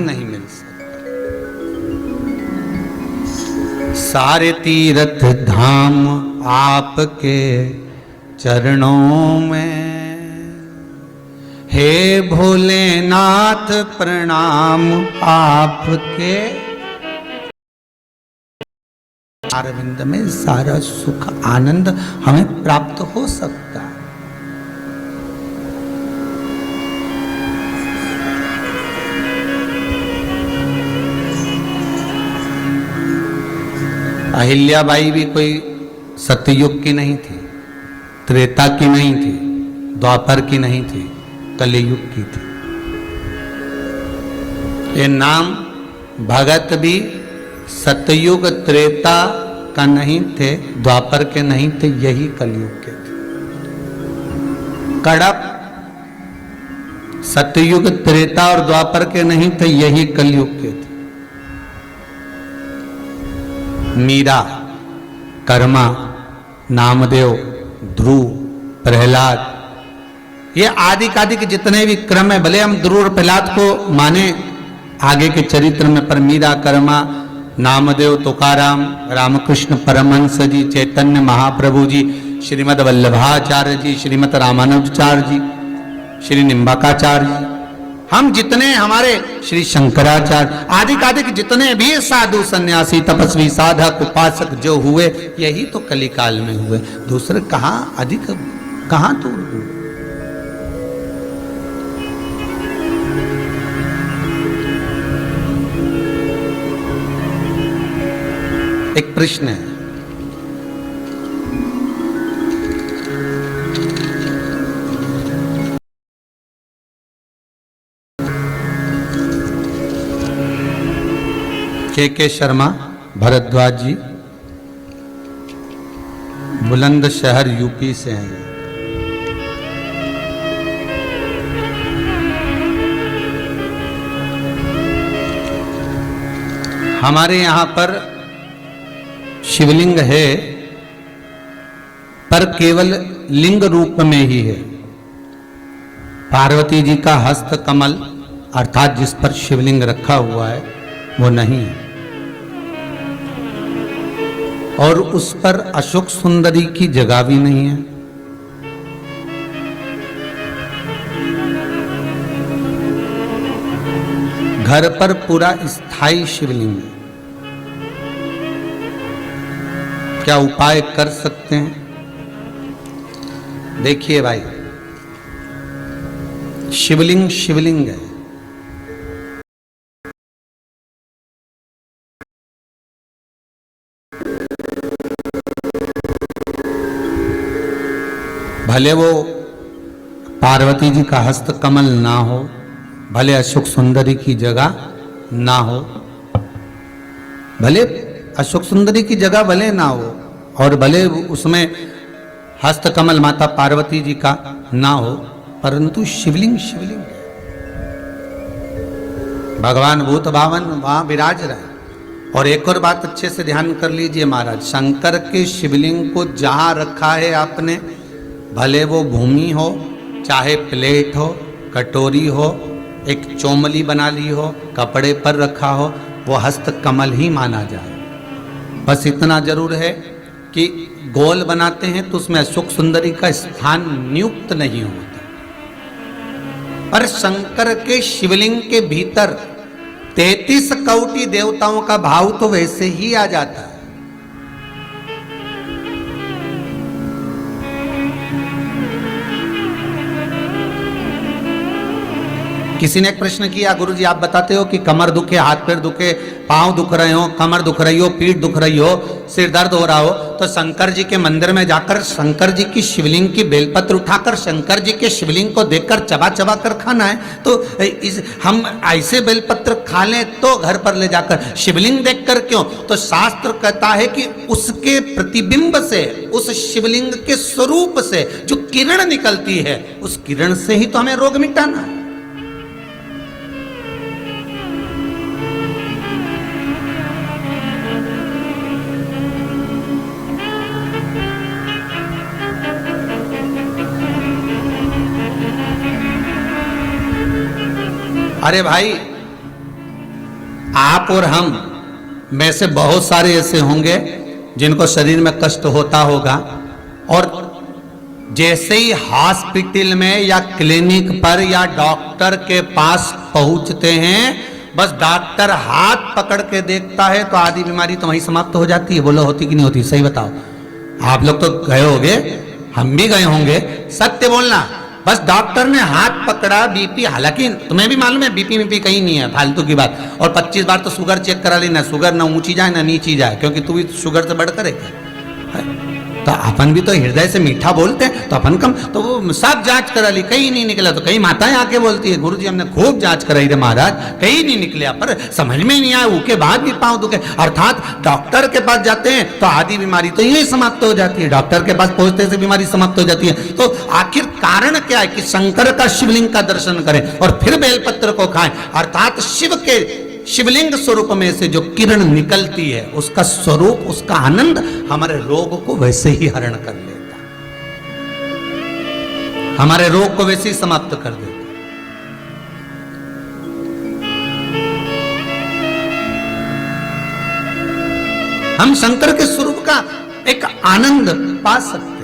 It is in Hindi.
नहीं मिल सकता। सारे तीर्थ धाम आपके चरणों में, हे भोलेनाथ प्रणाम आपके अरविंद में सारा सुख आनंद हमें प्राप्त हो सकता है। अहिल्याबाई भी कोई सतयुग की नहीं थी, त्रेता की नहीं थी, द्वापर की नहीं थी, कलियुग की थी। ये नाम भगत भी सतयुग त्रेता का नहीं थे, द्वापर के नहीं थे, यही कलियुग के थे। कड़प सतयुग त्रेता और द्वापर के नहीं थे, यही कलियुग के थे। मीरा, कर्मा, नामदेव, ध्रुव, प्रहलाद, ये आदि कादि के जितने भी क्रम है, भले हम ध्रुव और प्रहलाद को माने आगे के चरित्र में, पर मीरा, कर्मा, नामदेव, तुकाराम, रामकृष्ण परमहंस जी, चैतन्य महाप्रभु जी, श्रीमद वल्लभाचार्य जी, श्रीमद रामानुजाचार्य जी, श्री निम्बाकाचार्य जी, हम जितने हमारे श्री शंकराचार्य आदि कादि के जितने भी साधु सन्यासी तपस्वी साधक उपासक जो हुए, यही तो कलिकाल में हुए। दूसरे कहां अधिक, कहां दूर हुए। एक प्रश्न है, के शर्मा भरद्वाज जी बुलंदशहर यूपी से हैं। हमारे यहां पर शिवलिंग है, पर केवल लिंग रूप में ही है। पार्वती जी का हस्त कमल अर्थात जिस पर शिवलिंग रखा हुआ है वो नहीं है, और उस पर अशोक सुंदरी की जगह भी नहीं है। घर पर पूरा स्थायी शिवलिंग है। क्या उपाय कर सकते हैं? देखिए भाई, शिवलिंग शिवलिंग है, भले वो पार्वती जी का हस्त कमल ना हो, भले अशोक सुंदरी की जगह ना हो, भले अशोक सुंदरी की जगह भले ना हो, और भले उसमें हस्त कमल माता पार्वती जी का ना हो, परंतु शिवलिंग शिवलिंग है। भगवान भूत भावन वहां विराज रहे। और एक और बात अच्छे से ध्यान कर लीजिए महाराज, शंकर के शिवलिंग को जहां रखा है आपने, भले वो भूमि हो, चाहे प्लेट हो, कटोरी हो, एक चोमली बना ली हो, कपड़े पर रखा हो, वो हस्त कमल ही माना जाए। बस इतना जरूर है कि गोल बनाते हैं तो उसमें अशोक सुंदरी का स्थान नियुक्त नहीं होता। पर शंकर के शिवलिंग के भीतर 33 कोटि देवताओं का भाव तो वैसे ही आ जाता है। किसी ने एक प्रश्न किया, गुरुजी आप बताते हो कि कमर दुखे, हाथ पैर दुखे, पांव दुख रहे हो, कमर दुख रही हो, पीठ दुख रही हो, सिर दर्द हो रहा हो, तो शंकर जी के मंदिर में जाकर शंकर जी की शिवलिंग की बेलपत्र उठाकर शंकर जी के शिवलिंग को देखकर चबा चबा कर खाना है। तो हम ऐसे बेलपत्र खा लें तो घर पर ले जाकर शिवलिंग देखकर क्यों? तो शास्त्र कहता है कि उसके प्रतिबिंब से, उस शिवलिंग के स्वरूप से जो किरण निकलती है, उस किरण से ही तो हमें रोग मिटाना है। अरे भाई, आप और हम में से बहुत सारे ऐसे होंगे जिनको शरीर में कष्ट होता होगा, और जैसे ही हॉस्पिटल में या क्लिनिक पर या डॉक्टर के पास पहुंचते हैं, बस डॉक्टर हाथ पकड़ के देखता है तो आधी बीमारी तो वहीं समाप्त हो जाती है। बोलो होती कि नहीं होती? सही बताओ। आप लोग तो गए होंगे, हम भी गए होंगे, सत्य बोलना। बस डॉक्टर ने हाथ पकड़ा, बीपी, हालांकि तुम्हें भी मालूम है बीपी कहीं नहीं है, फालतू की बात। और 25 बार तो शुगर चेक करा ली, ना शुगर ना ऊंची जाए ना नीची जाए, क्योंकि तू भी शुगर से बढ़कर है। तो अपन भी तो हृदय से मीठा बोलते हैं, तो अपन कम, तो वो सब जांच करा ली, कहीं नहीं निकला। तो कई माताएं आके बोलती है, गुरुजी हमने खूब जांच कराई रे महाराज, कहीं नहीं निकला, पर समझ में नहीं आया, उसके बाद भी पांव दुखे। अर्थात डॉक्टर के पास जाते हैं तो आधी बीमारी तो यही समाप्त हो जाती है, डॉक्टर के पास पहुंचते से बीमारी समाप्त हो जाती है। तो आखिर कारण क्या है कि शंकर का शिवलिंग का दर्शन करें और फिर बेलपत्र को खाएं। अर्थात शिव के शिवलिंग स्वरूप में से जो किरण निकलती है, उसका स्वरूप, उसका आनंद हमारे रोग को वैसे ही हरण कर लेता, हमारे रोग को वैसे ही समाप्त कर देता। हम शंकर के स्वरूप का एक आनंद पा सकते।